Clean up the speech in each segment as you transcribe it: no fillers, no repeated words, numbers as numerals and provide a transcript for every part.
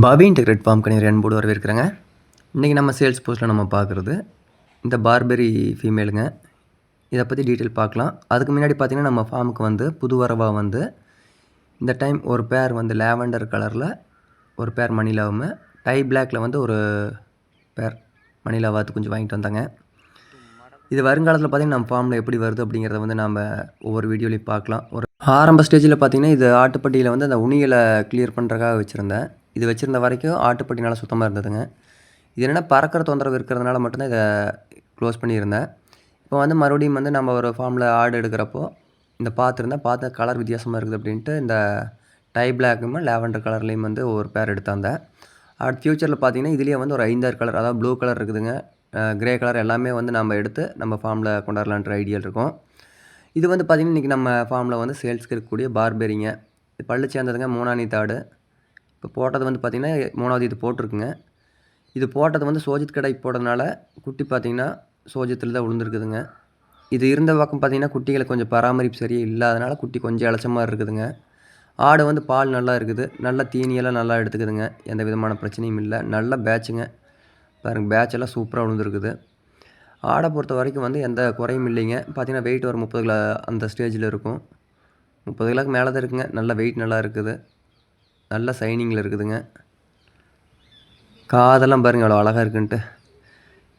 Bobby integrate form கணியர் அன்போடு வரவேற்கிறேங்க. இன்றைக்கி நம்ம சேல்ஸ் போஸ்ட்டில் நம்ம பார்க்குறது இந்த பார்பெரி ஃபீமேலுங்க. இதை பற்றி டீட்டெயில் பார்க்கலாம். அதுக்கு முன்னாடி பார்த்திங்கன்னா நம்ம ஃபார்முக்கு வந்து புது வரவாக வந்து இந்த டைம் ஒரு பேர் வந்து லேவண்டர் கலரில் ஒரு பேர் மணிலாவும் டை பிளாக்கில் வந்து ஒரு பேர் மணிலாவாத்து கொஞ்சம் வாங்கிட்டு வந்தாங்க. இது வருங்காலத்தில் பார்த்திங்கன்னா நம்ம ஃபார்மில் எப்படி வருது அப்படிங்கிறத வந்து நம்ம ஒவ்வொரு வீடியோலையும் பார்க்கலாம். ஒரு ஆரம்ப ஸ்டேஜில் பார்த்திங்கன்னா இது ஆட்டுப்பட்டியில் வந்து அந்த உணிகளை கிளியர் பண்ணுறதுக்காக வச்சுருந்தேன். இது வச்சுருந்த வரைக்கும் ஆட்டுப்பட்டி நல்லா சுத்தமாக இருந்ததுங்க. இது என்னென்னா பறக்கிற தொந்தரவு இருக்கிறதுனால மட்டும்தான் இதை க்ளோஸ் பண்ணியிருந்தேன். இப்போ வந்து மறுபடியும் வந்து நம்ம ஒரு ஃபார்மில் ஆடு எடுக்கிறப்போ இந்த பார்த்த கலர் வித்தியாசமாக இருக்குது அப்படின்ட்டு இந்த டை பிளாக்குமே லேவண்டர் கலர்லேயும் வந்து ஒரு பேர் எடுத்தாந்தேன். அடுத்த ஃப்யூச்சரில் பார்த்திங்கன்னா இதுலேயே வந்து ஒரு 5-6 கலர், அதாவது ப்ளூ கலர் இருக்குதுங்க, க்ரே கலர் எல்லாமே வந்து நம்ம எடுத்து நம்ம ஃபார்மில் கொண்டாடலான்ற ஐடியாவில் இருக்கும். இது வந்து பார்த்திங்கன்னா இன்றைக்கி நம்ம ஃபார்மில் வந்து சேல்ஸ்க்கு இருக்கக்கூடிய பார்பெரிங்க. பல்லு சேர்ந்ததுங்க, 3ஆம் நீத்து ஆடு. இப்போ போட்டது வந்து பார்த்திங்கன்னா 3வது இது போட்டிருக்குங்க. இது போட்டது வந்து சோஜித் கடை போடுறதுனால குட்டி பார்த்திங்கன்னா சோஜத்தில் தான் விழுந்துருக்குதுங்க. இது இருந்த பக்கம் பார்த்திங்கன்னா குட்டிகளை கொஞ்சம் பராமரிப்பு சரியாக இல்லாதனால குட்டி கொஞ்சம் இளச்சமாக இருக்குதுங்க. ஆடு வந்து பால் நல்லா இருக்குது, நல்ல தீனியெல்லாம் நல்லா எடுத்துக்குதுங்க, எந்த விதமான பிரச்சனையும் இல்லை. நல்ல பேட்சுங்க, பாருங்கள் பேட்செல்லாம் சூப்பராக விழுந்துருக்குது. ஆடை பொறுத்த வரைக்கும் வந்து எந்த குறையும் இல்லைங்க. பார்த்திங்கன்னா வெயிட் ஒரு 30 கிலோ அந்த ஸ்டேஜில் இருக்கும். 30 கிலோக்கு மேலே தான் இருக்குங்க. நல்ல வெயிட் நல்லா இருக்குது, நல்ல சைனிங்கில் இருக்குதுங்க. காதெல்லாம் பாருங்கள் அவ்வளோ அழகாக இருக்குன்ட்டு.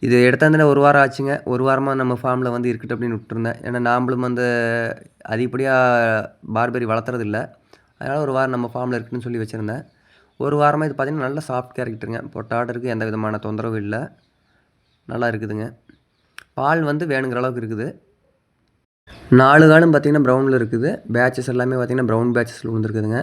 இது எடுத்தாந்தே ஒரு வாரம் ஆச்சுங்க. ஒரு வாரமாக நம்ம ஃபார்மில் வந்து இருக்கட்டும் அப்படின்னு விட்டுருந்தேன். ஏன்னா நாம்ளும் வந்து அதிகப்படியாக பார்பெரி வளர்த்துறதில்ல. அதனால் ஒரு வாரம் நம்ம ஃபார்மில் இருக்குன்னு சொல்லி வச்சுருந்தேன். ஒரு வாரமாக இது பார்த்திங்கன்னா நல்ல சாஃப்ட் கேரக்டருங்க. பொட்டாடுக்கு எந்த விதமான தொந்தரவும் இல்லை, நல்லா இருக்குதுங்க. பால் வந்து வேணுங்கிற அளவுக்கு இருக்குது. 4 காலும் பார்த்திங்கன்னா ப்ரௌனில் இருக்குது. பேட்சஸ் எல்லாமே பார்த்திங்கன்னா ப்ரௌன் பேட்சஸில் விழுந்துருக்குதுங்க.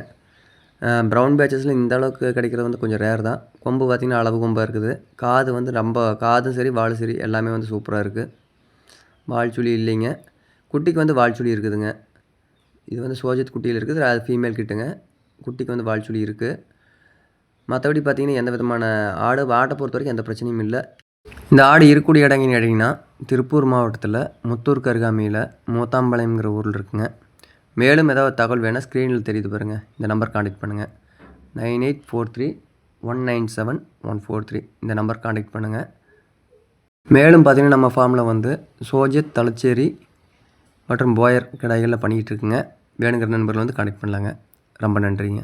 ப்ரௌன் பேட்சஸில் இந்த அளவுக்கு கிடைக்கிறது வந்து கொஞ்சம் ரேர் தான். கொம்பு பார்த்திங்கன்னா அளவு கொம்பாக இருக்குது. காது வந்து ரொம்ப காதும் சரி வாலும் சரி எல்லாமே வந்து சூப்பராக இருக்குது. வால் சுழி இல்லைங்க. குட்டிக்கு வந்து வால் சுழி இருக்குதுங்க. இது வந்து சோஜித் குட்டியில் இருக்குது, அது ஃபீமேல் கிட்டுங்க. குட்டிக்கு வந்து வால் சுழி இருக்குது. மற்றபடி பார்த்திங்கன்னா எந்த விதமான ஆட்டை பொறுத்த வரைக்கும் எந்த பிரச்சனையும் இல்லை. இந்த ஆடு இருக்கக்கூடிய இடங்கன்னு கேட்டிங்கன்னா திருப்பூர் மாவட்டத்தில் முத்தூருக்கு அருகாமையில் மூத்தாம்பாளையம்ங்கிற ஊரில் இருக்குங்க. மேலும் ஏதாவது தகவல் வேணால் ஸ்க்ரீனில் தெரியுது பாருங்கள், இந்த நம்பர் காண்டாக்ட் பண்ணுங்கள். 9843197143 இந்த நம்பர் காண்டாக்ட் பண்ணுங்கள். மேலும் பார்த்திங்கன்னா நம்ம ஃபார்மில் வந்து சோஜித், தலச்சேரி மற்றும் போயர் கடைகளில் பண்ணிக்கிட்டு இருக்குங்க. வேணுங்கிற நண்பர்கள் வந்து காண்டாக்ட் பண்ணலாங்க. ரொம்ப நன்றிங்க.